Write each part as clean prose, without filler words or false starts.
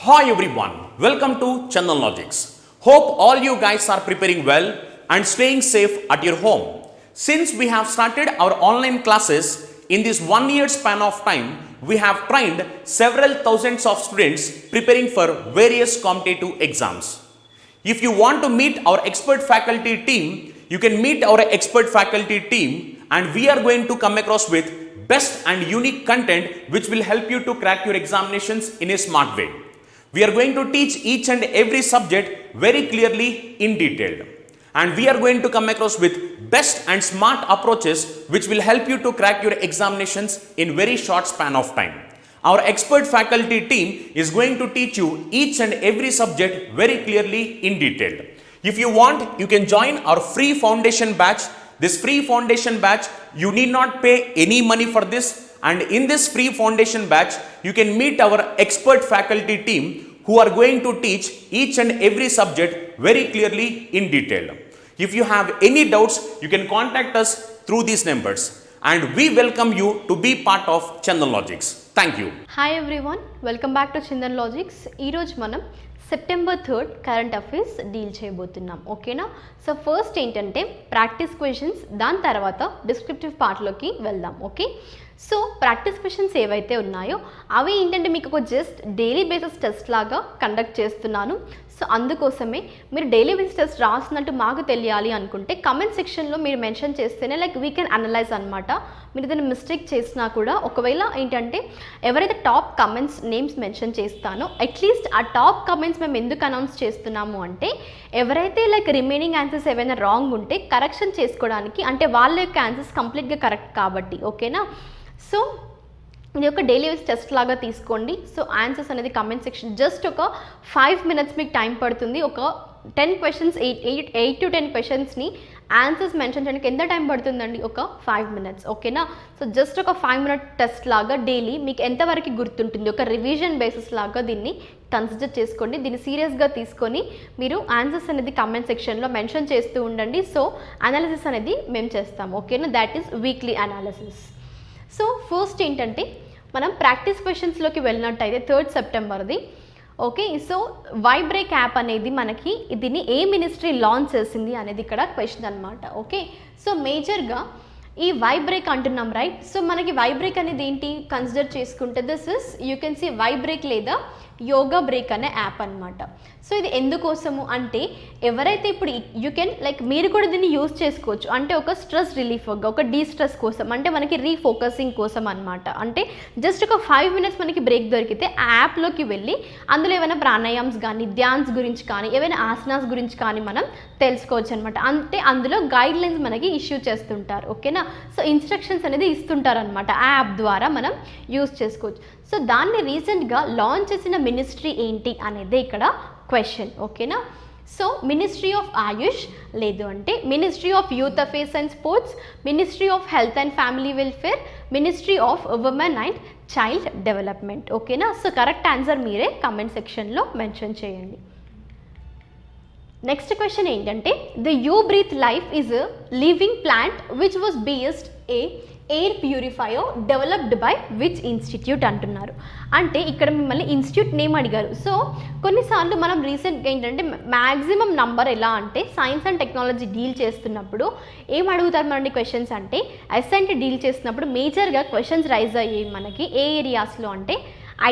Hi everyone, welcome to Chandan Logics. Hope all you guys are preparing well and staying safe at your home. Since we have started our online classes in this 1 year span of time, we have trained several thousands of students preparing for various competitive exams. If you want to meet our expert faculty team, you can meet our expert faculty team and we are going to come across with best and unique content which will help you to crack your examinations in a smart way. We are going to teach each and every subject very clearly in detail. And we are going to come across with best and smart approaches which will help you to crack your examinations in very short span of time. Our expert faculty team is going to teach you each and every subject very clearly in detail. If you want, you can join our free foundation batch. This free foundation batch, you need not pay any money for this, and in this free foundation batch, you can meet our expert faculty team who are going to teach each and every subject very clearly in detail. If you have any doubts, you can contact us through these numbers, and we welcome you to be part of Chandan Logics. Thank you. Hi everyone, welcome back to Chandan Logics. ఈ రోజు మనం September 3 current affairs deal చేయబోతున్నాం. ఓకేనా? So first ఏంటంటే practice questions, దాని తర్వాత descriptive పార్ట్లోకి వెళ్దాం. Okay, so practice questions ఏవైతే ఉన్నాయో అవి ఏంటంటే మీకు ఒక జస్ట్ డైలీ బేసిస్ టెస్ట్ లాగా కండక్ట్ చేస్తున్నాను. సో అందుకోసమే మీరు డైలీ బేసిస్ టెస్ట్ రాసినట్టు మాకు తెలియాలి అనుకుంటే కమెంట్ సెక్షన్లో మీరు మెన్షన్ చేస్తేనే లైక్ వీ కెన్ అనలైజ్ అనమాట. మీరు ఏదైనా మిస్టేక్ చేసినా కూడా ఒకవేళ ఏంటంటే ఎవరైతే టాప్ కమెంట్స్ నేమ్స్ మెన్షన్ చేస్తానో అట్లీస్ట్ ఆ టాప్ కమెంట్స్ మేము ఎందుకు అనౌన్స్ చేస్తున్నాము అంటే ఎవరైతే లైక్ రిమైనింగ్ ఆన్సర్స్ ఏవైనా రాంగ్ ఉంటే కరెక్షన్ చేసుకోవడానికి, అంటే వాళ్ళ యొక్క ఆన్సర్స్ కంప్లీట్గా కరెక్ట్ కాబట్టి. ఓకేనా? సో ఇది ఒక డైలీ బేస్ టెస్ట్ లాగా తీసుకోండి. సో ఆన్సర్స్ అనేది కమెంట్ సెక్షన్ జస్ట్ ఒక 5 minutes మీకు టైం పడుతుంది. ఒక 10 questions, 8 to 10 questions answers mention చేయడానికి ఎంత టైం పడుతుందండి? ఒక 5 minutes. ఓకేనా? సో జస్ట్ ఒక 5-minute టెస్ట్ లాగా డైలీ మీకు ఎంతవరకు గుర్తుంటుంది, ఒక రివిజన్ బేసిస్ లాగా దీన్ని కన్సిడర్ చేసుకోండి. దీన్ని సీరియస్గా తీసుకొని మీరు ఆన్సర్స్ అనేది కమెంట్ సెక్షన్లో మెన్షన్ చేస్తూ ఉండండి. సో అనాలిసిస్ అనేది మేము చేస్తాము. ఓకేనా? That is weekly analysis. So first ఏంటంటే మనం ప్రాక్టీస్ క్వశ్చన్స్లోకి వెళ్ళినట్టయితే 3rd సెప్టెంబర్ది. ఓకే, సో వైబ్రేక్ యాప్ అనేది మనకి దీన్ని ఏ మినిస్ట్రీ లాంచ్ చేసింది అనేది ఇక్కడ క్వశ్చన్ అనమాట. ఓకే, సో మేజర్గా ఈ వైబ్రేక్ అంటున్నాం, రైట్? సో మనకి వైబ్రేక్ అనేది ఏంటి కన్సిడర్ చేసుకుంటే this is you can see Y Break లేదా యోగా బ్రేక్ అనే యాప్ అనమాట. సో ఇది ఎందుకోసము అంటే ఎవరైతే ఇప్పుడు యూ కెన్ లైక్ మీరు కూడా దీన్ని యూజ్ చేసుకోవచ్చు, అంటే ఒక స్ట్రెస్ రిలీఫ్గా, ఒక డీస్ట్రెస్ కోసం, అంటే మనకి రీఫోకసింగ్ కోసం అనమాట. అంటే జస్ట్ ఒక 5 minutes మనకి బ్రేక్ దొరికితే ఆ యాప్లోకి వెళ్ళి అందులో ఏమైనా ప్రాణాయామ్స్ కానీ, ధ్యాన్స్ గురించి కానీ, ఏవైనా ఆసనాస్ గురించి కానీ మనం తెలుసుకోవచ్చు అనమాట. అంటే అందులో గైడ్ లైన్స్ మనకి ఇష్యూ చేస్తుంటారు. ఓకేనా? సో ఇన్స్ట్రక్షన్స్ అనేది ఇస్తుంటారు అనమాట. ఆ యాప్ ద్వారా మనం యూజ్ చేసుకోవచ్చు. సో దాన్ని రీసెంట్గా లాంచ్ చేసిన మినిస్ట్రీ ఏంటి అనేది ఇక్కడ క్వశ్చన్. ఓకేనా? సో మినిస్ట్రీ ఆఫ్ ఆయుష్, లేదు అంటే ministry of youth affairs and sports, ministry of health and family welfare, ministry of women and child development. ఓకేనా? సో కరెక్ట్ ఆన్సర్ మీరే కమెంట్ సెక్షన్లో మెన్షన్ చేయండి. నెక్స్ట్ క్వశ్చన్ ఏంటంటే the you breath life is a living plant which was based A air purifier developed by which institute అంటున్నారు. అంటే ఇక్కడ మిమ్మల్ని institute name అడిగారు. సో కొన్నిసార్లు మనం రీసెంట్గా ఏంటంటే మ్యాక్సిమం నంబర్ ఎలా అంటే సైన్స్ అండ్ టెక్నాలజీ డీల్ చేస్తున్నప్పుడు ఏం అడుగుతారు మనకి క్వశ్చన్స్ అంటే ఎస్ఎన్టీ డీల్ చేస్తున్నప్పుడు మేజర్గా క్వశ్చన్స్ రైజ్ అయ్యాయి మనకి ఏ ఏరియాస్లో అంటే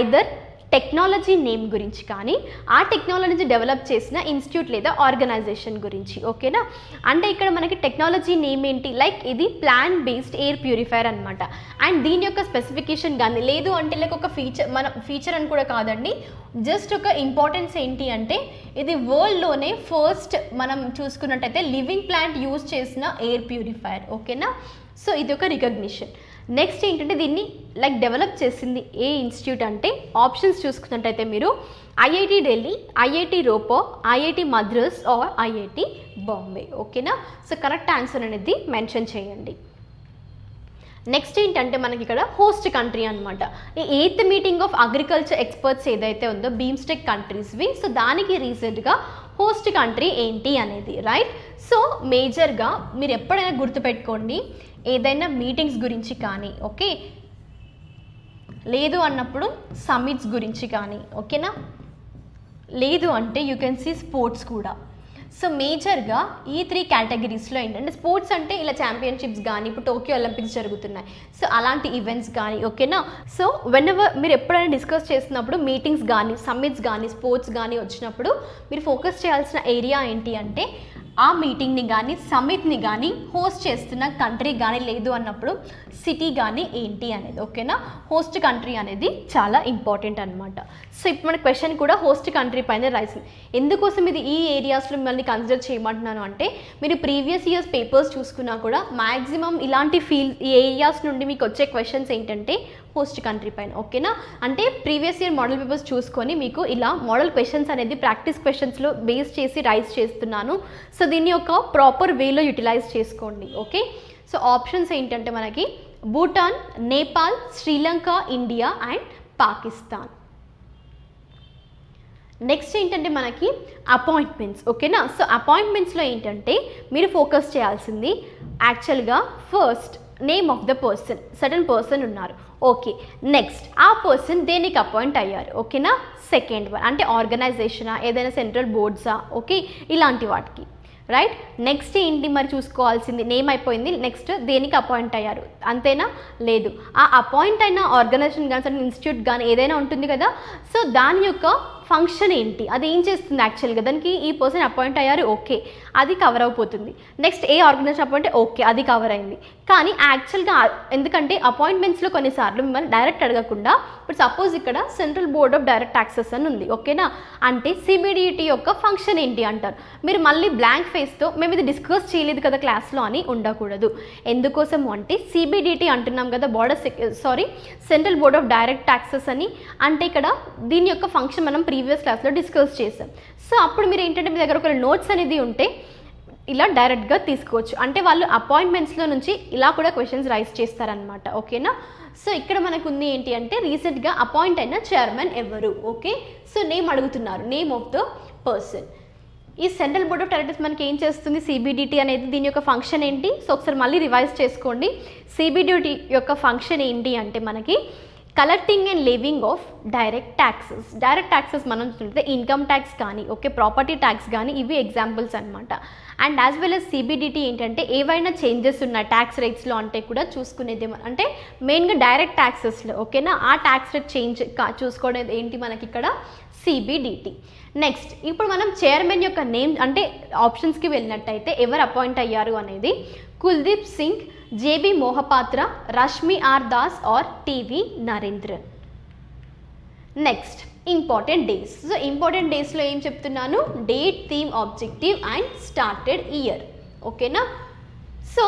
ఐదర్ టెక్నాలజీ నేమ్ గురించి కానీ ఆ టెక్నాలజీ డెవలప్ చేసిన ఇన్స్టిట్యూట్ లేదా ఆర్గనైజేషన్ గురించి. ఓకేనా? అంటే ఇక్కడ మనకి టెక్నాలజీ నేమ్ ఏంటి, లైక్ ఇది ప్లాంట్ బేస్డ్ ఎయిర్ ప్యూరిఫైయర్ అనమాట. అండ్ దీని యొక్క స్పెసిఫికేషన్ కానీ లేదు అంటే లైక్ ఒక ఫీచర్ అని కూడా కాదండి, జస్ట్ ఒక ఇంపార్టెన్స్ ఏంటి అంటే ఇది వరల్డ్లోనే ఫస్ట్ మనం చూసుకున్నట్టయితే లివింగ్ ప్లాంట్ యూజ్ చేసిన ఎయిర్ ప్యూరిఫైయర్. ఓకేనా? సో ఇది ఒక రికగ్నిషన్. నెక్స్ట్ ఏంటంటే దీన్ని లైక్ డెవలప్ చేసింది ఏ ఇన్స్టిట్యూట్ అంటే ఆప్షన్స్ చూసుకున్నట్టయితే మీరు IIT Delhi, IIT Ropar, IIT Madras or IIT Bombay. ఓకేనా? సో కరెక్ట్ ఆన్సర్ అనేది మెన్షన్ చేయండి. నెక్స్ట్ ఏంటంటే మనకి ఇక్కడ హోస్ట్ కంట్రీ అనమాట. ఈ 8th meeting of agriculture experts ఏదైతే ఉందో బీమ్స్టెక్ కంట్రీస్వి, సో దానికి రీసెంట్గా హోస్ట్ కంట్రీ ఏంటి అనేది, రైట్? సో మేజర్గా మీరు ఎప్పుడైనా గుర్తుపెట్టుకోండి, ఏదైనా మీటింగ్స్ గురించి కానీ, ఓకే, లేదు అన్నప్పుడు సమ్మిట్స్ గురించి కానీ, ఓకేనా, లేదు అంటే యూ కెన్ సీ స్పోర్ట్స్ కూడా. సో మేజర్గా ఈ 3 కేటగిరీస్లో ఏంటంటే స్పోర్ట్స్ అంటే ఇలా ఛాంపియన్షిప్స్ కానీ ఇప్పుడు టోక్యో ఒలింపిక్స్ జరుగుతున్నాయి, సో అలాంటి ఈవెంట్స్ కానీ ఓకేనా. సో వెనెవర్ మీరు ఎప్పుడైనా డిస్కస్ చేసినప్పుడు మీటింగ్స్ కానీ సమ్మిట్స్ కానీ స్పోర్ట్స్ కానీ వచ్చినప్పుడు మీరు ఫోకస్ చేయాల్సిన ఏరియా ఏంటి అంటే ఆ మీటింగ్ని కానీ సమ్మిట్ని కానీ హోస్ట్ చేస్తున్న కంట్రీ కానీ లేదు అన్నప్పుడు సిటీ కానీ ఏంటి అనేది ఓకేనా. హోస్ట్ కంట్రీ అనేది చాలా ఇంపార్టెంట్ అనమాట. సో ఇప్పుడు మన క్వశ్చన్ కూడా హోస్ట్ కంట్రీ పైన రాసింది. ఎందుకోసం ఇది ఈ ఏరియాస్లో మిమ్మల్ని కన్సిడర్ చేయమంటున్నాను అంటే మీరు ప్రీవియస్ ఇయర్స్ పేపర్స్ చూసుకున్నా కూడా మ్యాక్సిమం ఇలాంటి ఈ ఏరియాస్ నుండి మీకు వచ్చే క్వశ్చన్స్ ఏంటంటే హోస్ట్ కంట్రీ పైన ఓకేనా. అంటే ప్రీవియస్ ఇయర్ మోడల్ పేపర్స్ చూసుకొని మీకు ఇలా మోడల్ క్వశ్చన్స్ అనేది ప్రాక్టీస్ క్వశ్చన్స్లో బేస్ చేసి రైజ్ చేస్తున్నాను. సో దీన్ని ఒక ప్రాపర్ వేలో యూటిలైజ్ చేసుకోండి ఓకే. సో ఆప్షన్స్ ఏంటంటే మనకి Bhutan, Nepal, Sri Lanka, India and Pakistan. Next ఏంటంటే మనకి అపాయింట్మెంట్స్ ఓకేనా. సో అపాయింట్మెంట్స్లో ఏంటంటే మీరు ఫోకస్ చేయాల్సింది యాక్చువల్గా first name of the person, sudden person ఉన్నారు ఓకే. నెక్స్ట్ ఆ పర్సన్ దేనికి అపాయింట్ అయ్యారు ఓకేనా. సెకండ్ వన్ అంటే ఆర్గనైజేషనా, ఏదైనా సెంట్రల్ బోర్డ్సా ఓకే, ఇలాంటి వాటికి రైట్. నెక్స్ట్ ఏంటి మరి చూసుకోవాల్సింది, నేమ్ అయిపోయింది, నెక్స్ట్ దేనికి అపాయింట్ అయ్యారు అంతేనా. లేదు ఆ అపాయింట్ అయిన ఆర్గనైజేషన్ కానీ ఇన్స్టిట్యూట్ కానీ ఏదైనా ఉంటుంది కదా, సో దాని యొక్క ఫంక్షన్ ఏంటి, అది ఏం చేస్తుంది యాక్చువల్గా, దానికి ఈ పర్సన్ అపాయింట్ అయ్యారు ఓకే అది కవర్ అయిపోతుంది. నెక్స్ట్ ఏ ఆర్గనైజేషన్ అపాయింట్ ఓకే అది కవర్ అయింది. కానీ యాక్చువల్గా ఎందుకంటే అపాయింట్మెంట్స్లో కొన్నిసార్లు మిమ్మల్ని డైరెక్ట్ అడగకుండా ఇప్పుడు సపోజ్ ఇక్కడ central board of direct taxes అని ఉంది ఓకేనా. అంటే సిబిడిటీ యొక్క ఫంక్షన్ ఏంటి అంటారు. మీరు మళ్ళీ బ్లాంక్ ఫేస్తో మేము ఇది డిస్కస్ చేయలేదు కదా క్లాస్లో అని ఉండకూడదు. ఎందుకోసము అంటే సిబిడిటీ అంటున్నాం కదా, central board of direct taxes అని. అంటే ఇక్కడ దీని యొక్క ఫంక్షన్ మనం ప్రీవియస్ క్లాస్లో డిస్కస్ చేసాం. సో అప్పుడు మీరు ఏంటంటే మీ దగ్గర ఒక నోట్స్ అనేది ఉంటే ఇలా డైరెక్ట్గా తీసుకోవచ్చు. అంటే వాళ్ళు అపాయింట్మెంట్స్లో నుంచి ఇలా కూడా క్వశ్చన్స్ రైజ్ చేస్తారనమాట ఓకేనా. సో ఇక్కడ మనకు ఉంది ఏంటి అంటే రీసెంట్గా అపాయింట్ అయిన చైర్మన్ ఎవరు ఓకే. సో నేమ్ అడుగుతున్నారు, నేమ్ ఆఫ్ ద పర్సన్. ఈ సెంట్రల్ బోర్డ్ ఆఫ్ డైరెక్టర్స్ మనకి ఏం చేస్తుంది, సిబిడిటీ అనేది దీని యొక్క ఫంక్షన్ ఏంటి. సో ఒకసారి మళ్ళీ రివైజ్ చేసుకోండి. సిబిడిటీ యొక్క ఫంక్షన్ ఏంటి అంటే మనకి collecting and living of direct taxes. Direct taxes మనం చూస్తే ఇన్కమ్ ట్యాక్స్ కానీ ఓకే, ప్రాపర్టీ ట్యాక్స్ కానీ ఇవి ఎగ్జాంపుల్స్ అనమాట. And as well as CBDT ఏంటంటే ఏవైనా చేంజెస్ ఉన్న ట్యాక్స్ రేట్స్లో అంటే కూడా చూసుకునేది అంటే మెయిన్గా డైరెక్ట్ ట్యాక్సెస్లో ఓకేనా. ఆ ట్యాక్స్ రేట్ చేంజ్ చూసుకోవడం ఏంటి మనకి ఇక్కడ సిబిడిటీ. నెక్స్ట్ ఇప్పుడు మనం చైర్మన్ యొక్క నేమ్ అంటే ఆప్షన్స్కి వెళ్ళినట్టయితే ఎవరు అపాయింట్ అయ్యారు అనేది Kuldeep Singh, JB Mohapatra, Rashmi R Das R TV Narendran. Next important days. So important డేస్లో ఏం చెప్తున్నాను, date, theme, objective and started year ఓకేనా. సో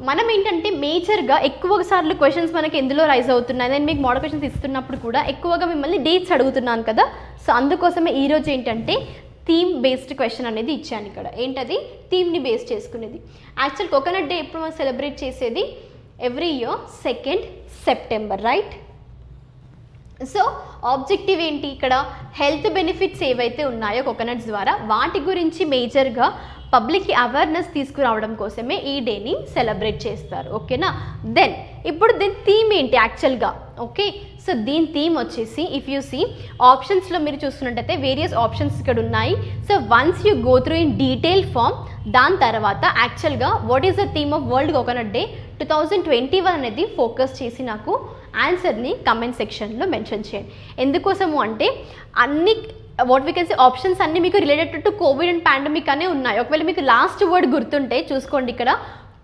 మనం ఏంటంటే మేజర్గా ఎక్కువ సార్లు క్వశ్చన్స్ మనకి ఎందులో రైజ్ అవుతున్నాయి, నేను మీకు మోడల్ క్వశ్చన్స్ ఇస్తున్నప్పుడు కూడా ఎక్కువగా మిమ్మల్ని డేట్స్ అడుగుతున్నాను కదా. సో అందుకోసమే ఈరోజు ఏంటంటే థీమ్ బేస్డ్ క్వశ్చన్ అనేది ఇచ్చాను ఇక్కడ. ఏంటది, థీమ్ని బేస్ చేసుకునేది. యాక్చువల్ కోకోనట్ డే ఎప్పుడు మనం సెలబ్రేట్ చేసేది every year 2nd September right. So objective ఏంటి ఇక్కడ, హెల్త్ బెనిఫిట్స్ ఏవైతే ఉన్నాయో కోకోనట్స్ ద్వారా వాటి గురించి మేజర్గా పబ్లిక్కి అవేర్నెస్ తీసుకురావడం కోసమే ఈ డేని సెలబ్రేట్ చేస్తారు ఓకేనా. దెన్ ఇప్పుడు దీని థీమ్ ఏంటి యాక్చువల్గా ఓకే. సో దీని థీమ్ వచ్చేసి ఇఫ్ యూ సీ ఆప్షన్స్లో మీరు చూస్తున్నట్టయితే వేరియస్ ఆప్షన్స్ ఇక్కడ ఉన్నాయి. So once you go through in detail form దాని తర్వాత యాక్చువల్గా what is the theme of world coconut day 2021 అనేది ఫోకస్ చేసి నాకు ఆన్సర్ని కమెంట్ సెక్షన్లో మెన్షన్ చేయండి. ఎందుకోసము అంటే అన్ని what we can say options అన్నీ మీకు related to Covid and pandemic అనే ఉన్నాయి. ఒకవేళ మీకు లాస్ట్ వర్డ్ గుర్తుంటే చూసుకోండి ఇక్కడ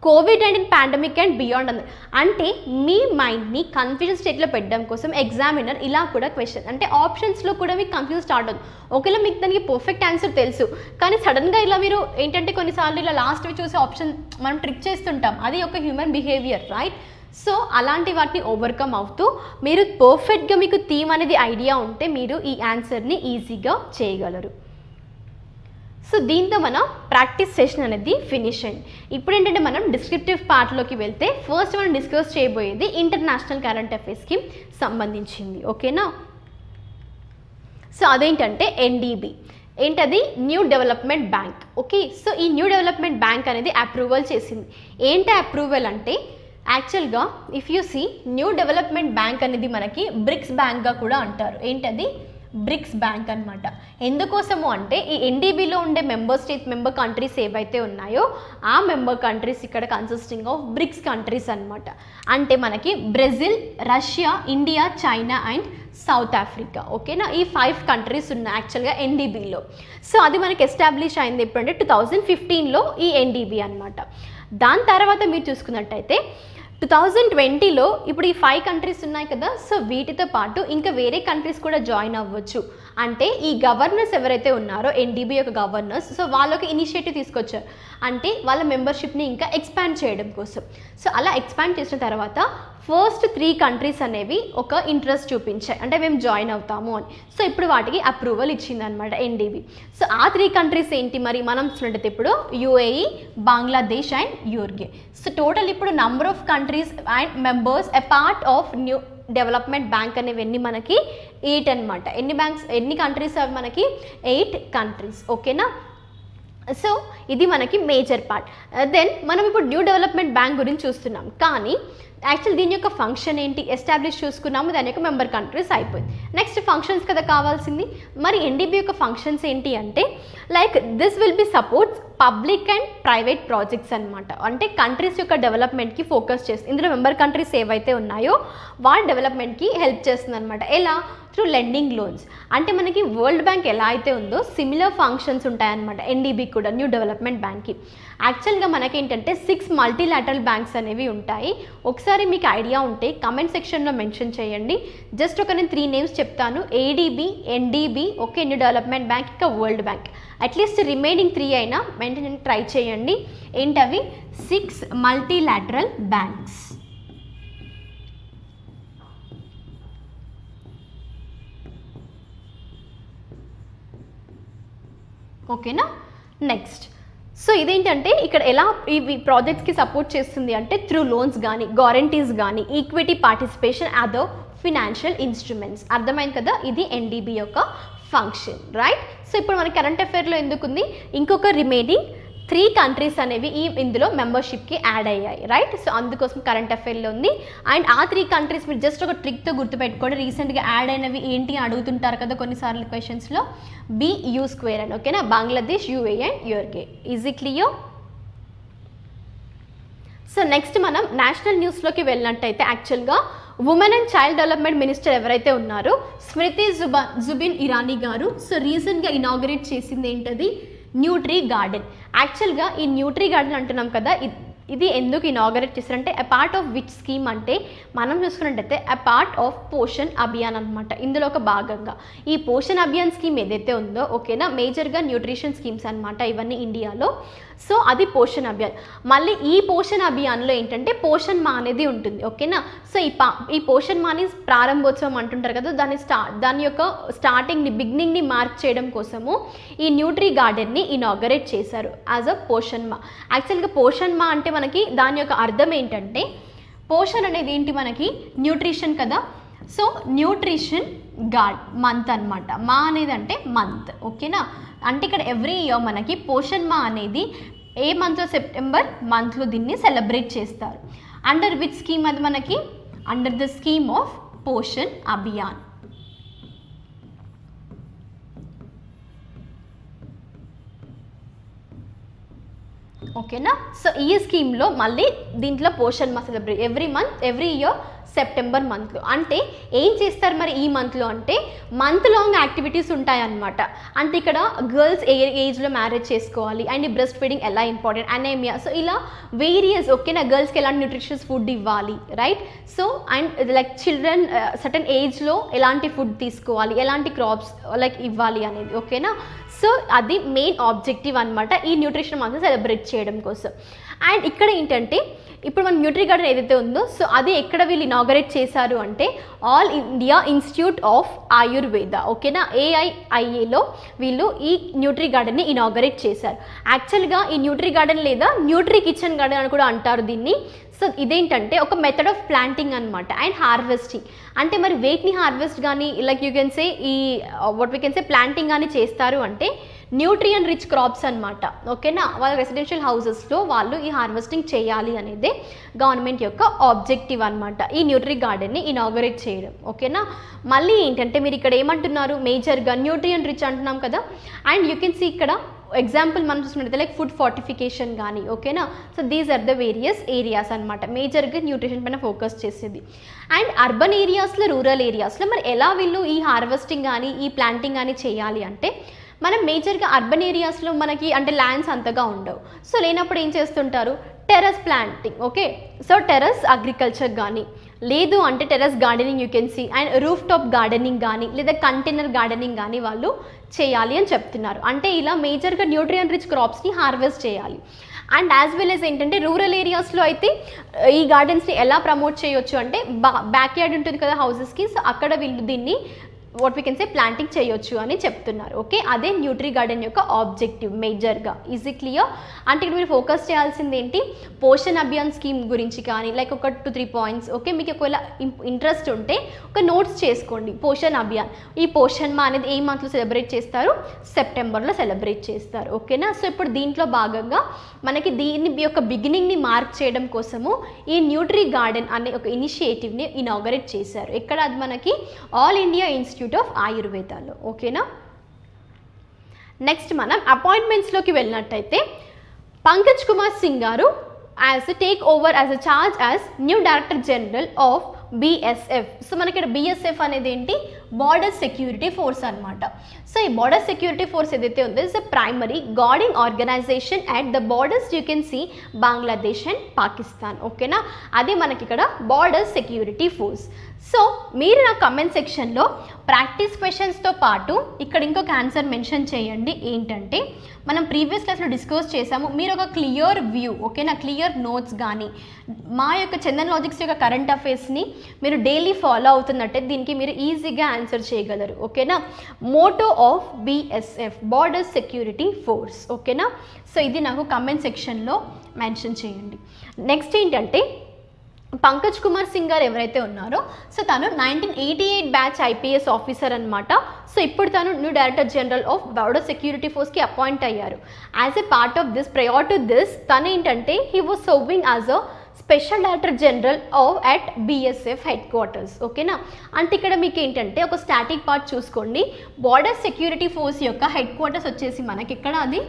Covid and pandemic and beyond అన్నది. అంటే మీ మైండ్ని కన్ఫ్యూజన్ స్టేట్లో పెట్టడం కోసం ఎగ్జామినర్ ఇలా కూడా క్వశ్చన్ అంటే ఆప్షన్స్లో కూడా మీకు కన్ఫ్యూజన్ స్టార్ట్ అవుతుంది. ఒకవేళ మీకు దానికి పర్ఫెక్ట్ ఆన్సర్ తెలుసు కానీ సడన్గా ఇలా మీరు ఏంటంటే కొన్నిసార్లు ఇలా లాస్ట్వి చూసి ఆప్షన్ మనం ట్రిక్ చేస్తుంటాం, అది ఒక హ్యూమన్ బిహేవియర్ రైట్. సో అలాంటి వాటిని ఓవర్కమ్ అవుతూ మీరు పర్ఫెక్ట్గా మీకు థీమ్ అనేది ఐడియా ఉంటే మీరు ఈ ఆన్సర్ని ఈజీగా చేయగలరు. సో దీంతో మనం ప్రాక్టీస్ సెషన్ అనేది ఫినిష్ అయింది. ఇప్పుడు ఏంటంటే మనం డిస్క్రిప్టివ్ పార్ట్లోకి వెళ్తే ఫస్ట్ మనం డిస్కస్ చేయబోయేది ఇంటర్నేషనల్ కరెంట్ అఫైర్స్కి సంబంధించింది ఓకేనా. సో అదేంటంటే ఎన్డీబీ ఏంటది, new development bank okay. So ఈ న్యూ డెవలప్మెంట్ బ్యాంక్ అనేది అప్రూవల్ చేసింది. ఏంటి అప్రూవల్ అంటే యాక్చువల్గా if you see new development bank అనేది మనకి బ్రిక్స్ బ్యాంక్గా కూడా అంటారు. ఏంటది, బ్రిక్స్ బ్యాంక్ అనమాట. ఎందుకోసము అంటే ఈ ఎన్డీబీలో ఉండే మెంబర్ కంట్రీస్ ఏవైతే ఉన్నాయో ఆ మెంబర్ కంట్రీస్ ఇక్కడ కన్సిస్టింగ్ ఆఫ్ బ్రిక్స్ కంట్రీస్ అనమాట. అంటే మనకి Brazil, Russia, India, China and south Africa. ఓకేనా, ఈ 5 కంట్రీస్ ఉన్నాయి యాక్చువల్గా ఎన్డీబీలో. సో అది మనకి ఎస్టాబ్లిష్ అయింది ఎప్పుడంటే 2015లో ఈ ఎన్డీబీ అనమాట. దాని తర్వాత మీరు చూసుకున్నట్టయితే 2020లో ఇప్పుడు ఈ 5 కంట్రీస్ ఉన్నాయి కదా, సో వీటితో పాటు ఇంకా వేరే కంట్రీస్ కూడా జాయిన్ అవ్వచ్చు. అంటే ఈ గవర్నర్స్ ఎవరైతే ఉన్నారో ఎన్డీబీ యొక్క గవర్నర్స్, సో వాళ్ళకి ఇనిషియేటివ్ తీసుకొచ్చారు. అంటే వాళ్ళ మెంబర్షిప్ని ఇంకా ఎక్స్పాండ్ చేయడం కోసం. సో అలా ఎక్స్పాండ్ చేసిన తర్వాత ఫస్ట్ 3 కంట్రీస్ అనేవి ఒక ఇంట్రెస్ట్ చూపించాయి, అంటే మేము జాయిన్ అవుతాము అని. సో ఇప్పుడు వాటికి అప్రూవల్ ఇచ్చిందనమాట ఎన్డీబీ. సో ఆ 3 కంట్రీస్ ఏంటి మరి మనం చూసినట్టయితే ఇప్పుడు UAE, Bangladesh and Uruguay. So total ఇప్పుడు number of countries and members a part of new development bank అనేవి మనకి 8 అనమాట. ఎన్ని కంట్రీస్ అవి మనకి 8 కంట్రీస్. ఓకేనా, సో ఇది మనకి మేజర్ పార్ట్. దెన్ మనం ఇప్పుడు న్యూ డెవలప్మెంట్ బ్యాంక్ గురించి చూస్తున్నాం, కానీ యాక్చువల్ దీని యొక్క ఫంక్షన్ ఏంటి ఎస్టాబ్లిష్ చూసుకున్నాము, దాని యొక్క మెంబర్ కంట్రీస్ అయిపోయింది. నెక్స్ట్ ఫంక్షన్స్ కదా కావాల్సింది. మరి ఎన్డీబీ యొక్క ఫంక్షన్స్ ఏంటి అంటే like this will be supports public and private projects అనమాట. అంటే కంట్రీస్ యొక్క డెవలప్మెంట్కి ఫోకస్ చేస్తుంది. ఇందులో మెంబర్ కంట్రీస్ ఏవైతే ఉన్నాయో వాళ్ళ డెవలప్మెంట్కి హెల్ప్ చేస్తుంది అనమాట. ఎలా? Through lending loans. అంటే మనకి వరల్డ్ బ్యాంక్ ఎలా అయితే ఉందో సిమిలర్ ఫంక్షన్స్ ఉంటాయన్నమాట ఎన్డీబీ కూడా న్యూ డెవలప్మెంట్ బ్యాంక్కి. యాక్చువల్గా మనకేంటంటే 6 మల్టీలాటరల్ బ్యాంక్స్ అనేవి ఉంటాయి. ఒకసారి మీకు ఐడియా ఉంటే కమెంట్ సెక్షన్లో మెన్షన్ చేయండి. జస్ట్ ఒక నేను 3 నేమ్స్ చెప్తాను, ADB, NDB, okay, new development bank, ఇంకా వరల్డ్ బ్యాంక్. అట్లీస్ట్ రిమైనింగ్ 3 అయినా మెయింటైన్ ట్రై చేయండి. ఏంటవి? 6 మల్టీలాటరల్ బ్యాంక్స్. ఓకేనా, నెక్స్ట్. సో ఇదేంటంటే ఇక్కడ ఎలా ఇవి ప్రాజెక్ట్స్కి సపోర్ట్ చేస్తుంది అంటే త్రూ లోన్స్ కానీ, గ్యారంటీస్ కానీ, equity participation, other financial instruments. అర్థమైంది కదా, ఇది ఎన్డీబీ యొక్క ఫంక్షన్, రైట్? సో ఇప్పుడు మన కరెంట్ అఫైర్లో ఎందుకుంది, ఇంకొక రిమైనింగ్ 3 కంట్రీస్ అనేవి ఇందులో మెంబర్షిప్కి యాడ్ అయ్యాయి, రైట్? సో అందుకోసం కరెంట్ అఫైర్లో ఉంది. అండ్ ఆ 3 కంట్రీస్ మీరు జస్ట్ ఒక ట్రిక్తో గుర్తుపెట్టుకోండి. రీసెంట్గా యాడ్ అయినవి ఏంటి అడుగుతుంటారు కదా కొన్నిసార్లు క్వశ్చన్స్లో. BU² అని, ఓకేనా, Bangladesh, UAE and Uruguay. Easy, clear? So next మనం నేషనల్ న్యూస్లోకి వెళ్ళినట్టయితే యాక్చువల్గా women and child development minister ఎవరైతే ఉన్నారో స్మృతి జుబిన్ ఇరానీ గారు, సో రీసెంట్గా ఇనాగరేట్ చేసింది ఏంటది? Nutri garden. యాక్చువల్గా ఈ న్యూట్రీ గార్డెన్ అంటున్నాం కదా, ఇది ఎందుకు ఇనాగరేట్ చేశారంటే a part of which scheme అంటే మనం చూసుకున్నట్టయితే a part of Poshan Abhiyan అనమాట. ఇందులో ఒక భాగంగా ఈ పోషణ్ అభియాన్ స్కీమ్ ఏదైతే ఉందో, ఓకేనా, మేజర్గా న్యూట్రిషన్ స్కీమ్స్ అనమాట ఇవన్నీ ఇండియాలో. సో అది పోషణ్ అభియాన్. మళ్ళీ ఈ పోషణ్ అభియాన్లో ఏంటంటే పోషణ్ మా అనేది ఉంటుంది, ఓకేనా. సో ఈ పోషణ్ మాని ప్రారంభోత్సవం అంటుంటారు కదా, దాని యొక్క బిగినింగ్ని మార్క్ చేయడం కోసము ఈ న్యూట్రీ గార్డెన్ని ఇనాగరేట్ చేశారు యాజ్ అ పోషణ్ మా. యాక్చువల్గా పోషణ్ మా అంటే మనకి దాని యొక్క అర్థం ఏంటంటే పోషణ్ అనేది ఏంటి మనకి న్యూట్రిషన్ కదా. సో న్యూట్రిషన్ మంత్ అనమాట. మా అనేది అంటే మంత్, ఓకేనా. అంటే ఇక్కడ ఎవ్రీ ఇయర్ మనకి పోషణ్ మా అనేది ఏ మంత్లో? సెప్టెంబర్ మంత్లో దీన్ని సెలబ్రేట్ చేస్తారు. అండర్ విచ్ స్కీమ్ అది మనకి? Under the scheme of Poshan Abhiyan. ఓకేనా. సో ఈ స్కీమ్లో మళ్ళీ దీంట్లో పోషణ్ మా సెలబ్రేట్ ఎవ్రీ ఇయర్ సెప్టెంబర్ మంత్లో. అంటే ఏం చేస్తారు మరి ఈ మంత్లో అంటే మంత్ లాంగ్ యాక్టివిటీస్ ఉంటాయన్నమాట. అంటే ఇక్కడ గర్ల్స్ ఏ ఏజ్లో మ్యారేజ్ చేసుకోవాలి, అండ్ బ్రెస్ట్ ఫీడింగ్ ఎలా ఇంపార్టెంట్, అనేమియా, సో ఇలా వేరియస్, ఓకేనా, గర్ల్స్కి ఎలాంటి న్యూట్రిషియస్ ఫుడ్ ఇవ్వాలి, right? So and like children certain ఏజ్లో ఎలాంటి ఫుడ్ తీసుకోవాలి, ఎలాంటి క్రాప్స్ లైక్ ఇవ్వాలి అనేది, ఓకేనా. సో అది మెయిన్ ఆబ్జెక్టివ్ అనమాట ఈ న్యూట్రిషన్ మంత్ సెలబ్రేట్ చేయడం కోసం. అండ్ ఇక్కడ ఏంటంటే ఇప్పుడు మన న్యూట్రీ గార్డెన్ ఏదైతే ఉందో, సో అది ఎక్కడ వీళ్ళు ఇనాగరేట్ చేశారు అంటే all India institute of Ayurveda, ఓకేనా, AIIAలో వీళ్ళు ఈ న్యూట్రీ గార్డెన్ని ఇనాగరేట్ చేశారు. యాక్చువల్గా ఈ న్యూట్రీ గార్డెన్ లేదా న్యూట్రీ కిచెన్ గార్డెన్ అని కూడా అంటారు దీన్ని. సో ఇదేంటంటే ఒక మెథడ్ ఆఫ్ ప్లాంటింగ్ అనమాట అండ్ హార్వెస్టింగ్. అంటే మరి వేటిని హార్వెస్ట్ కానీ లైక్ యూ కెన్ సే ఈ what we can say planting కానీ చేస్తారు అంటే న్యూట్రియన్ రిచ్ క్రాప్స్ అనమాట. ఓకేనా, వాళ్ళ రెసిడెన్షియల్ హౌసెస్లో వాళ్ళు ఈ హార్వెస్టింగ్ చేయాలి అనేదే గవర్నమెంట్ యొక్క ఆబ్జెక్టివ్ అనమాట, ఈ న్యూట్రీ గార్డెన్ని ఇనాగరేట్ చేయడం. ఓకేనా, మళ్ళీ ఏంటంటే మీరు ఇక్కడ ఏమంటున్నారు, మేజర్గా న్యూట్రియన్ రిచ్ అంటున్నాం కదా, అండ్ యూ కెన్ సీ ఇక్కడ ఎగ్జాంపుల్ మనం చూసినట్లయితే లైక్ ఫుడ్ ఫార్టిఫికేషన్ కానీ. ఓకేనా, so these are the various areas అనమాట, మేజర్గా న్యూట్రిషన్ పైన ఫోకస్ చేసేది. అండ్ అర్బన్ ఏరియాస్లో, రూరల్ ఏరియాస్లో మరి ఎలా వీళ్ళు ఈ హార్వెస్టింగ్ కానీ ఈ ప్లాంటింగ్ కానీ చేయాలి అంటే, మనం మేజర్గా అర్బన్ ఏరియాస్లో మనకి అంటే ల్యాండ్స్ అంతగా ఉండవు. సో లేనప్పుడు ఏం చేస్తుంటారు, terrace planting. Okay, so terrace agriculture కానీ, లేదు అంటే terrace gardening you can see, and roof top gardening కానీ లేదా కంటైనర్ గార్డెనింగ్ కానీ వాళ్ళు చేయాలి అని చెప్తున్నారు. అంటే ఇలా మేజర్గా న్యూట్రియన్ రిచ్ క్రాప్స్ని హార్వెస్ట్ చేయాలి. అండ్ యాజ్ వెల్ యాజ్ ఏంటంటే రూరల్ ఏరియాస్లో అయితే ఈ గార్డెన్స్ని ఎలా ప్రమోట్ చేయొచ్చు అంటే బ్యాక్ యార్డ్ ఉంటుంది కదా హౌసెస్కి, సో అక్కడ వీళ్ళు దీన్ని what we can say planting చేయొచ్చు అని చెప్తున్నారు. ఓకే, అదే న్యూట్రీ గార్డెన్ యొక్క ఆబ్జెక్టివ్ మేజర్గా. Easy clear? అంటే ఇక్కడ మీరు ఫోకస్ చేయాల్సింది ఏంటి, పోషణ్ అభియాన్ స్కీమ్ గురించి కానీ లైక్ ఒక 2-3 పాయింట్స్. ఓకే, మీకు ఒకవేళ ఇంట్రెస్ట్ ఉంటే ఒక నోట్స్ చేసుకోండి. పోషణ్ అభియాన్, ఈ పోషణ్ మా అనేది ఏ మంత్లో సెలబ్రేట్ చేస్తారు, సెప్టెంబర్లో సెలబ్రేట్ చేస్తారు. ఓకేనా, సో ఇప్పుడు దీంట్లో భాగంగా మనకి దీని యొక్క బిగినింగ్ని మార్క్ చేయడం కోసము ఈ న్యూట్రీ గార్డెన్ అనే ఒక ఇనిషియేటివ్ని ఇనాగరేట్ చేశారు. ఇక్కడ అది మనకి ఆల్ ఇండియా ఇన్స్టిట్యూట్ ఆఫ్ ఆయుర్వేదాలో. ఓకేనా, నెక్స్ట్ మనం అపాయింట్మెంట్స్లోకి వెళ్ళినట్టయితే పంకజ్ కుమార్ సింగ్ గారు as take over as a charge as new director general of BSF. So మనకి ఇక్కడ BSF అనేది ఏంటి, బార్డర్ సెక్యూరిటీ ఫోర్స్ అనమాట. సో ఈ బార్డర్ సెక్యూరిటీ ఫోర్స్ ఏదైతే ఉందో it's a primary guarding organisation at the borders you can see Bangladesh and Pakistan. ఓకేనా, అది మనకి ఇక్కడ బార్డర్ సెక్యూరిటీ ఫోర్స్. సో మీరు నా కమెంట్ సెక్షన్లో ప్రాక్టీస్ క్వశ్చన్స్తో పాటు ఇక్కడ ఇంకొక ఆన్సర్ మెన్షన్ చేయండి. ఏంటంటే మనం ప్రీవియస్ క్లాస్లో డిస్కస్ చేసాము, మీరు ఒక క్లియర్ వ్యూ, ఓకేనా, క్లియర్ నోట్స్ కానీ మా యొక్క చందన్ లాజిక్స్ యొక్క కరెంట్ అఫైర్స్ని మీరు డైలీ ఫాలో అవుతున్నట్టే దీనికి మీరు ఈజీగా ఆన్సర్ చేయగలరు. ఓకేనా, motto of BSF border security force. ఓకేనా, సో ఇది నాకు కమెంట్ సెక్షన్లో మెన్షన్ చేయండి. నెక్స్ట్ ఏంటంటే పంకజ్ కుమార్ సింగ్ గారు ఎవరైతే ఉన్నారో సో తను 1988 బ్యాచ్ IPS ఆఫీసర్ అనమాట. సో ఇప్పుడు తను new director general of border security ఫోర్స్కి అపాయింట్ అయ్యారు. As a part of this, prior to this తను ఏంటంటే he was serving as a special director general of at BSF headquarters. ఓకేనా, అంటే ఇక్కడ మీకు ఏంటంటే ఒక స్టాటిక్ పార్ట్ చూసుకోండి, బార్డర్ సెక్యూరిటీ ఫోర్స్ యొక్క హెడ్ క్వార్టర్స్ వచ్చేసి మనకి ఇక్కడ అది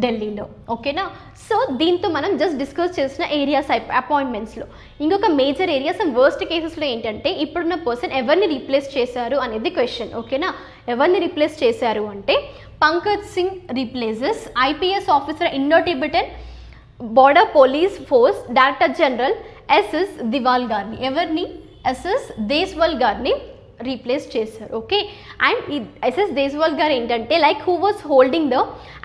ఢిల్లీలో. ఓకేనా, సో దీంతో మనం జస్ట్ డిస్కస్ చేసిన ఏరియాస్ అపాయింట్మెంట్స్లో ఇంకొక మేజర్ ఏరియాస్ అండ్ వర్స్ట్ కేసెస్లో ఏంటంటే ఇప్పుడున్న పర్సన్ ఎవరిని రీప్లేస్ చేశారు అనేది క్వశ్చన్. ఓకేనా, ఎవరిని రీప్లేస్ చేశారు అంటే Pankaj Singh replaces IPS officer Indo Tibetan border police force director general SS దివాల్ గారిని, ఎవరిని, SS దేశ్వాల్ గారిని రీప్లేస్ చేశారు. ఓకే, అండ్ ఈ SS దేశ్వాల్ గారు ఏంటంటే like who was holding the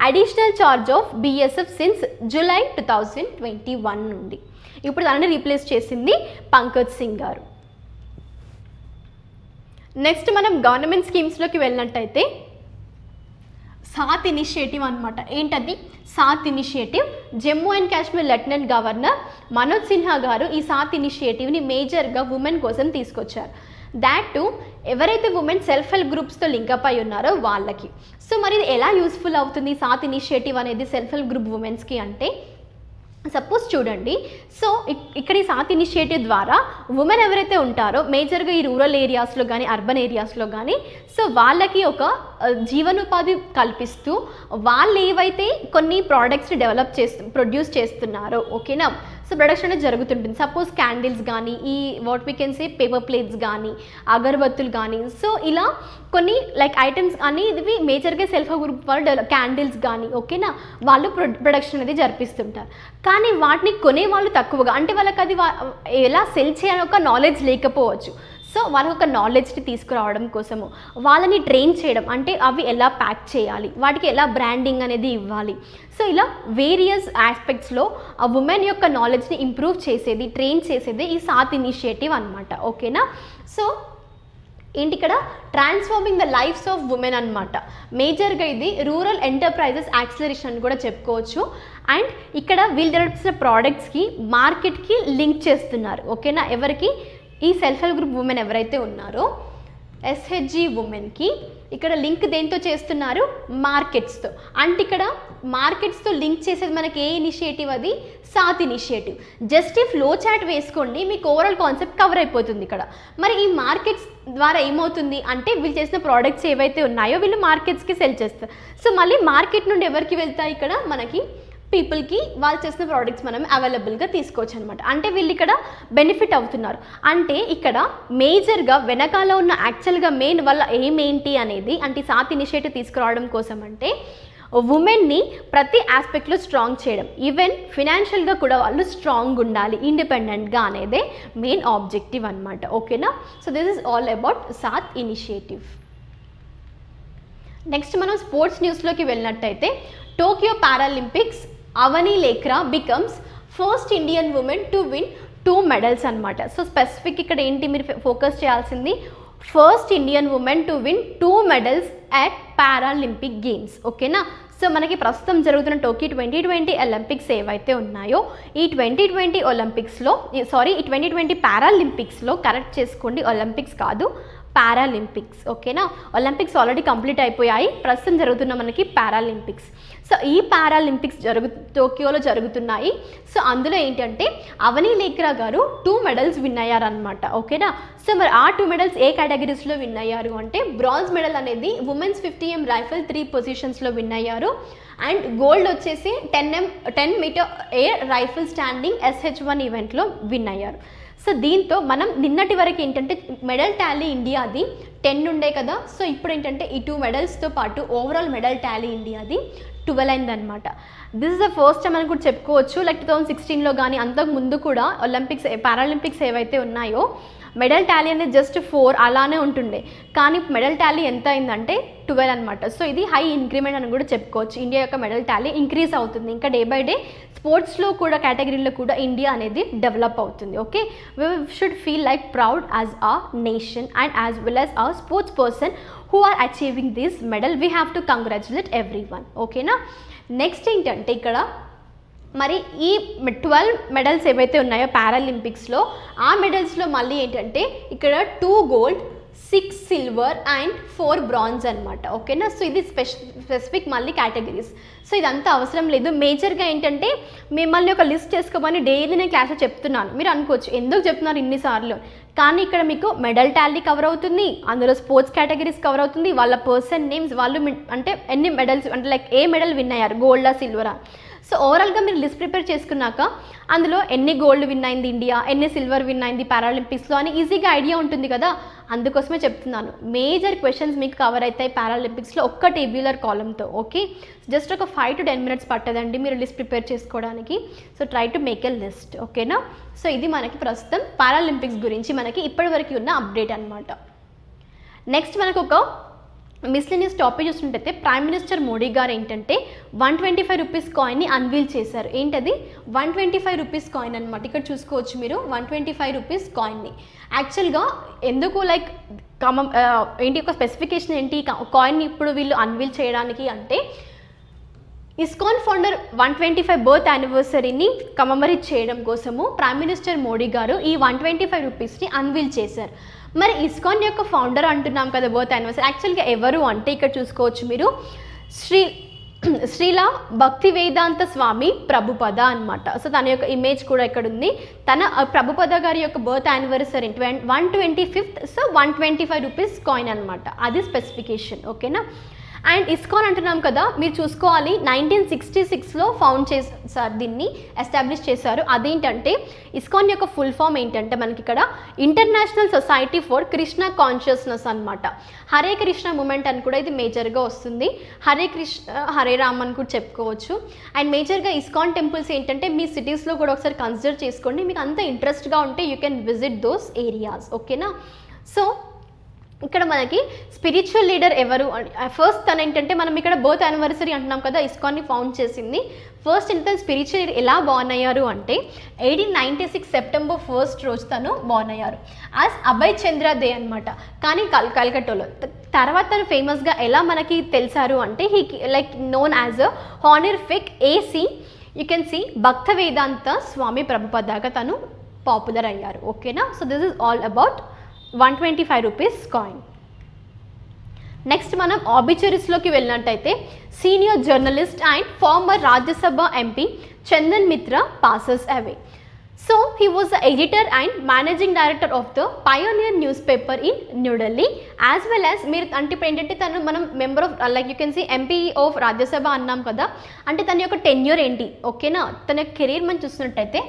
additional charge of BSF since July 2021 నుండి. ఇప్పుడు దాన్ని రీప్లేస్ చేసింది పంకజ్ సింగ్ గారు. నెక్స్ట్ మనం గవర్నమెంట్ స్కీమ్స్లోకి వెళ్ళినట్టయితే సాత్ ఇనిషియేటివ్ అనమాట. ఏంటది సాత్ initiative? Jammu and Kashmir lieutenant governor Manoj Sinha గారు ఈ సాత్ ఇనిషియేటివ్ని మేజర్గా ఉమెన్ కోసం తీసుకొచ్చారు. దాట్ టు ఎవరైతే ఉమెన్ సెల్ఫ్ హెల్ప్ గ్రూప్స్తో లింకప్ అయి ఉన్నారో వాళ్ళకి. సో మరి ఇది ఎలా యూస్ఫుల్ అవుతుంది సాత్ ఇనిషియేటివ్ అనేది సెల్ఫ్ హెల్ప్ గ్రూప్ ఉమెన్స్కి అంటే, సపోజ్ చూడండి, సో ఇక్కడ ఈ సాత్ ఇనిషియేటివ్ ద్వారా ఉమెన్ ఎవరైతే ఉంటారో మేజర్గా ఈ రూరల్ ఏరియాస్లో కానీ అర్బన్ ఏరియాస్లో కానీ సో వాళ్ళకి ఒక జీవనోపాధి కల్పిస్తూ వాళ్ళు ఏవైతే కొన్ని ప్రోడక్ట్స్ని ప్రొడ్యూస్ చేస్తున్నారో, ఓకేనా, సో ప్రొడక్షన్ అనేది జరుగుతుంటుంది. సపోజ్ క్యాండిల్స్ కానీ ఈ what we can say paper plates కానీ అగరబత్తులు కానీ, సో ఇలా కొన్ని లైక్ ఐటమ్స్ కానీ ఇవి మేజర్గా సెల్ఫ్ హెల్ప్ గ్రూప్ వాళ్ళు క్యాండిల్స్ కానీ, ఓకేనా, వాళ్ళు ప్రొడక్షన్ అనేది జరిపిస్తుంటారు. కానీ వాటిని కొనేవాళ్ళు తక్కువగా, అంటే వాళ్ళకి అది ఎలా సెల్ చేయాలని ఒక నాలెడ్జ్ లేకపోవచ్చు. సో వాళ్ళకి ఒక నాలెడ్జ్ని తీసుకురావడం కోసము వాళ్ళని ట్రైన్ చేయడం, అంటే అవి ఎలా ప్యాక్ చేయాలి, వాటికి ఎలా బ్రాండింగ్ అనేది ఇవ్వాలి, సో ఇలా వేరియస్ ఆస్పెక్ట్స్లో ఆ ఉమెన్ యొక్క నాలెడ్జ్ని ఇంప్రూవ్ చేసేది, ట్రైన్ చేసేది ఈ సాత్ ఇనిషియేటివ్ అనమాట. ఓకేనా, సో ఏంటి ఇక్కడ transforming the lives of women అనమాట. మేజర్గా ఇది రూరల్ ఎంటర్ప్రైజెస్ యాక్సిలరేషన్ అని కూడా చెప్పుకోవచ్చు. అండ్ ఇక్కడ వీళ్ళు డెవలప్ చేసిన ప్రోడక్ట్స్కి మార్కెట్కి లింక్ చేస్తున్నారు. ఓకేనా, ఎవరికి, ఈ సెల్ఫ్ హెల్ప్ గ్రూప్ ఉమెన్ ఎవరైతే ఉన్నారో ఎస్హెచ్జి ఉమెన్కి ఇక్కడ లింక్ దేంతో చేస్తున్నారు, మార్కెట్స్తో. అంటే ఇక్కడ మార్కెట్స్తో లింక్ చేసేది మనకి ఏ ఇనిషియేటివ్, అది సాత్ ఇనిషియేటివ్. జస్ట్ ఈ ఫ్లో చార్ట్ వేసుకోండి, మీకు ఓవరాల్ కాన్సెప్ట్ కవర్ అయిపోతుంది ఇక్కడ. మరి ఈ మార్కెట్స్ ద్వారా ఏమవుతుంది అంటే వీళ్ళు చేసిన ప్రోడక్ట్స్ ఏవైతే ఉన్నాయో వీళ్ళు మార్కెట్స్కి సెల్ చేస్తారు. సో మళ్ళీ మార్కెట్ నుండి ఎవరికి వెళ్తాయి, ఇక్కడ మనకి పీపుల్కి వాళ్ళు చేసిన ప్రోడక్ట్స్ మనం అవైలబుల్గా తీసుకోవచ్చు అనమాట. అంటే వీళ్ళు ఇక్కడ బెనిఫిట్ అవుతున్నారు. అంటే ఇక్కడ మేజర్గా వెనకాల ఉన్న యాక్చువల్గా మెయిన్ వాళ్ళ ఏంటి అనేది, అంటే సాత్ ఇనిషియేటివ్ తీసుకురావడం కోసం అంటే ఉమెన్ని ప్రతి ఆస్పెక్ట్లో స్ట్రాంగ్ చేయడం, ఈవెన్ ఫినాన్షియల్గా కూడా వాళ్ళు స్ట్రాంగ్ ఉండాలి, ఇండిపెండెంట్గా అనేదే మెయిన్ ఆబ్జెక్టివ్ అనమాట. ఓకేనా. So this is all about SATH initiative. Next మనం స్పోర్ట్స్ న్యూస్లోకి వెళ్ళినట్టయితే Tokyo Paralympics Avani Lekhara becomes first Indian women to win 2 medals అనమాట. సో స్పెసిఫిక్ ఇక్కడ ఏంటి మీరు ఫోకస్ చేయాల్సింది, first Indian women to win 2 medals at Paralympic games. ఓకేనా. సో మనకి ప్రస్తుతం జరుగుతున్న టోక్యో 2020 ఒలింపిక్స్ ఏవైతే ఉన్నాయో ఈ 2020 ఒలింపిక్స్లో ఈ 2020 పారాలింపిక్స్లో, కరెక్ట్ చేసుకోండి, ఒలింపిక్స్ కాదు పారాలింపిక్స్. ఓకేనా. ఒలింపిక్స్ ఆల్రెడీ కంప్లీట్ అయిపోయాయి, ప్రస్తుతం జరుగుతున్న మనకి పారాలింపిక్స్. సో ఈ పారాలింపిక్స్ టోక్యోలో జరుగుతున్నాయి. సో అందులో ఏంటంటే అవని లేఖ్రా గారు 2 మెడల్స్ విన్ అయ్యారనమాట. ఓకేనా. సో మరి ఆ 2 మెడల్స్ ఏ కేటగిరీస్లో విన్ అయ్యారు అంటే బ్రాంజ్ మెడల్ అనేది ఉమెన్స్ 50m రైఫిల్ 3 పొజిషన్స్లో విన్ అయ్యారు. అండ్ గోల్డ్ వచ్చేసి 10 metre air rifle standing SH1 ఈవెంట్లో విన్ అయ్యారు. సో దీంతో మనం నిన్నటి వరకు ఏంటంటే మెడల్ టాలీ ఇండియాది 10 ఉండే కదా. సో ఇప్పుడు ఏంటంటే ఈ 2 మెడల్స్తో పాటు ఓవరాల్ మెడల్ టాలీ ఇండియాది 12 అయిందనమాట. This is the first time అని కూడా చెప్పుకోవచ్చు. లైక్ 2016లో కానీ అంతకు ముందు కూడా ఒలింపిక్స్ పారాలింపిక్స్ ఏవైతే ఉన్నాయో మెడల్ టాలీ అనేది జస్ట్ 4 అలానే ఉంటుండే, కానీ మెడల్ టాలీ ఎంత అయిందంటే 12 అనమాట. సో ఇది హై ఇంక్రిమెంట్ అని కూడా చెప్పుకోవచ్చు. ఇండియా యొక్క మెడల్ టాలీ ఇంక్రీజ్ అవుతుంది, ఇంకా డే బై డే స్పోర్ట్స్లో కూడా కేటగిరీలో కూడా ఇండియా అనేది డెవలప్ అవుతుంది. Okay. We should feel like proud as a nation and as well as a sports person who are achieving this medal. We have to congratulate everyone. ఓకేనా. Next ఏంటంటే ఇక్కడ మరి ఈ 12 మెడల్స్ ఏవైతే ఉన్నాయో పారాలింపిక్స్లో ఆ మెడల్స్లో మళ్ళీ ఏంటంటే ఇక్కడ 2 గోల్డ్ 6 సిల్వర్ అండ్ 4 బ్రాంజ్ అనమాట. ఓకేనా. సో ఇది స్పెసిఫిక్ మళ్ళీ కేటగిరీస్. సో ఇదంతా అవసరం లేదు. మేజర్గా ఏంటంటే మిమ్మల్ని ఒక లిస్ట్ చేసుకోమని డైలీ నేను క్లాస్లో చెప్తున్నాను. మీరు అనుకోవచ్చు ఎందుకు చెప్తున్నారు ఇన్నిసార్లు, కానీ ఇక్కడ మీకు మెడల్ టాలీ కవర్ అవుతుంది, అందులో స్పోర్ట్స్ కేటగిరీస్ కవర్ అవుతుంది, వాళ్ళ పర్సన్ నేమ్స్, వాళ్ళు అంటే ఎన్ని మెడల్స్ అంటే లైక్ ఏ మెడల్ విన్ అయ్యారు, గోల్డా సిల్వరా. సో ఓవరాల్గా మీరు లిస్ట్ ప్రిపేర్ చేసుకున్నాక అందులో ఎన్ని గోల్డ్ విన్ అయింది ఇండియా, ఎన్ని సిల్వర్ విన్ అయింది పారాలింపిక్స్లో అని ఈజీగా ఐడియా ఉంటుంది కదా. అందుకోసమే చెప్తున్నాను మేజర్ క్వశ్చన్స్ మీకు కవర్ అవుతాయి పారాలింపిక్స్లో ఒక్క టేబ్యులర్ కాలంతో. ఓకే. జస్ట్ ఒక 5 to 10 minutes పట్టదండి మీరు లిస్ట్ ప్రిపేర్ చేసుకోవడానికి. So try to make a list. ఓకేనా. సో ఇది మనకి ప్రస్తుతం పారాలింపిక్స్ గురించి మనకి ఇప్పటివరకు ఉన్న అప్డేట్ అనమాట. నెక్స్ట్ మనకు ఒక మిస్లీనియస్ టాపిక్ చూస్తుంటే ప్రైమ్ మినిస్టర్ మోడీ గారు ఏంటంటే 125 రూపీస్ కాయిన్ని అన్వీల్ చేశారు. ఏంటది 125 రూపీస్ కాయిన్ అనమాట. ఇక్కడ చూసుకోవచ్చు మీరు 125 రూపీస్ కాయిన్ని. యాక్చువల్గా ఎందుకు లైక్ ఏంటి ఒక స్పెసిఫికేషన్ ఏంటి కాయిన్ ఇప్పుడు వీళ్ళు అన్వీల్ చేయడానికి అంటే ఇస్కాన్ ఫౌండర్ 125 బర్త్ యానివర్సరీని కమమరేట్ చేయడం కోసము ప్రైమ్ మినిస్టర్ మోడీ గారు ఈ 125 రూపీస్ని అన్వీల్ చేశారు. మరి ఇస్కాన్ యొక్క ఫౌండర్ అంటున్నాం కదా బర్త్ యానివర్సరీ, యాక్చువల్గా ఎవరు అంటే ఇక్కడ చూసుకోవచ్చు మీరు శ్రీలా భక్తి వేదాంత స్వామి ప్రభుపద అనమాట. సో తన యొక్క ఇమేజ్ కూడా ఇక్కడ ఉంది. తన ప్రభుపద గారి యొక్క birth anniversary 125th. So 125 rupees coin అనమాట, అది స్పెసిఫికేషన్. ఓకేనా. అండ్ ఇస్కాన్ అంటున్నాం కదా మీరు చూసుకోవాలి 1966లో ఫౌండ్ చేశారు, దీన్ని ఎస్టాబ్లిష్ చేశారు. అదేంటంటే ఇస్కాన్ యొక్క ఫుల్ ఫామ్ ఏంటంటే మనకి ఇక్కడ international society for Krishna consciousness అనమాట. హరే కృష్ణ మూమెంట్ అని కూడా ఇది మేజర్గా వస్తుంది. హరే కృష్ణ హరే రామ్ అని కూడా చెప్పుకోవచ్చు. అండ్ మేజర్గా ఇస్కాన్ టెంపుల్స్ ఏంటంటే మీ సిటీస్లో కూడా ఒకసారి కన్సిడర్ చేసుకోండి, మీకు అంత ఇంట్రెస్ట్గా ఉంటే you can visit those areas. ఓకేనా. సో ఇక్కడ మనకి స్పిరిచువల్ లీడర్ ఎవరు ఫస్ట్ తను ఏంటంటే మనం ఇక్కడ బర్త్ యానివర్సరీ అంటున్నాం కదా ఇస్కాన్ని ఫౌండ్ చేసింది. ఫస్ట్ ఇంత స్పిరిచువల్ లీడర్ ఎలా బార్న్ అయ్యారు అంటే 1896 సెప్టెంబర్ 1 రోజు తను బార్న్ అయ్యారు యాజ్ అభయ్ చంద్ర దే అనమాట. కానీ కల్కట్టాలో తర్వాత తను ఫేమస్గా ఎలా మనకి తెలిసారు అంటే he like known as a హానరిఫిక్ AC you can see భక్త వేదాంత స్వామి ప్రభుపదాగా తను పాపులర్ అయ్యారు. ఓకేనా. So this is all about 125 rupees coin. Next మనం ఆబిచరీస్లోకి వెళ్ళినట్టయితే senior journalist and farmer Rajya Sabha MP Chandan Mitra passes away. So he was the editor and managing director of the Pioneer newspaper in New Delhi, as well as మీరు అంటే ఇప్పుడు ఏంటంటే తను మనం member of like you can see MP of Rajya Sabha అన్నాం కదా, అంటే తన యొక్క టెన్యూర్ ఏంటి ఓకేనా, తన కెరీర్ మనం చూసినట్టయితే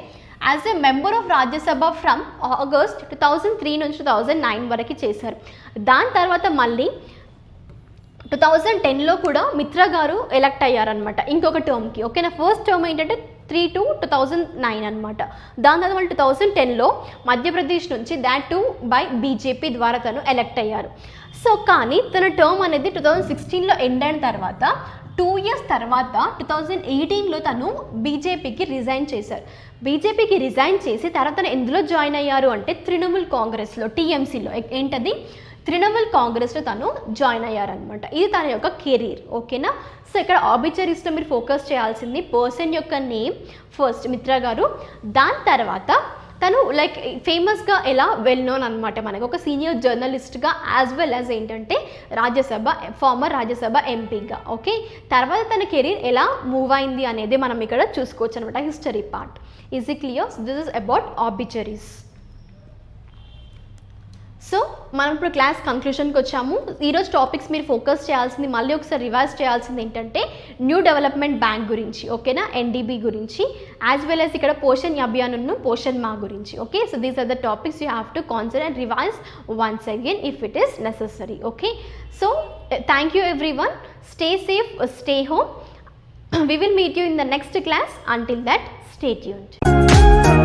as a member of Rajya Sabha from August 2003 నుంచి 2009 వరకు చేశారు. దాని తర్వాత మళ్ళీ 2010లో కూడా మిత్రా గారు ఎలక్ట్ అయ్యారనమాట ఇంకొక టర్మ్కి ఓకేనా. ఫస్ట్ టర్మ్ ఏంటంటే 3 to 2009 అనమాట. దాని తర్వాత వాళ్ళు 2010లో మధ్యప్రదేశ్ నుంచి దాట్ టు బై బీజేపీ ద్వారా తను ఎలక్ట్ అయ్యారు. సో కానీ తన టర్మ్ అనేది 2016లో ఎండ్ అయిన తర్వాత 2 years తర్వాత 2018లో తను బీజేపీకి రిజైన్ చేశారు. బీజేపీకి రిజైన్ చేసి తర్వాత తను ఎందులో జాయిన్ అయ్యారు అంటే తృణమూల్ కాంగ్రెస్లో టీఎంసీలో ఏంటది తృణమూల్ కాంగ్రెస్లో తను జాయిన్ అయ్యారనమాట. ఇది తన యొక్క కెరీర్ ఓకేనా. సో ఇక్కడ ఆబిచరీస్లో మీరు ఫోకస్ చేయాల్సింది పర్సన్ యొక్క నేమ్ ఫస్ట్ మిత్రా గారు, దాని తర్వాత తను లైక్ ఫేమస్గా ఎలా వెల్ నోన్ అనమాట మనకు ఒక సీనియర్ జర్నలిస్ట్గా యాజ్ వెల్ యాజ్ ఏంటంటే ఫార్మర్ రాజ్యసభ ఎంపీగా ఓకే. తర్వాత తన కెరీర్ ఎలా మూవ్ అయింది అనేది మనం ఇక్కడ చూసుకోవచ్చు అనమాట history part. Is it clear? This is about obituaries. So మనం ఇప్పుడు క్లాస్ కంక్లూషన్కి వచ్చాము. ఈరోజు టాపిక్స్ మీరు ఫోకస్ చేయాల్సింది మళ్ళీ ఒకసారి రివైజ్ చేయాల్సింది ఏంటంటే న్యూ డెవలప్మెంట్ బ్యాంక్ గురించి ఓకేనా, ఎన్డీబీ గురించి, యాజ్ వెల్ యాజ్ ఇక్కడ పోషన్ అభియాన్ పోషన్ మా గురించి okay. So these are the topics you have to consider and revise once again if it is necessary okay. So thank you everyone, stay safe, stay home. We will meet you in the next class. Until that, stay tuned.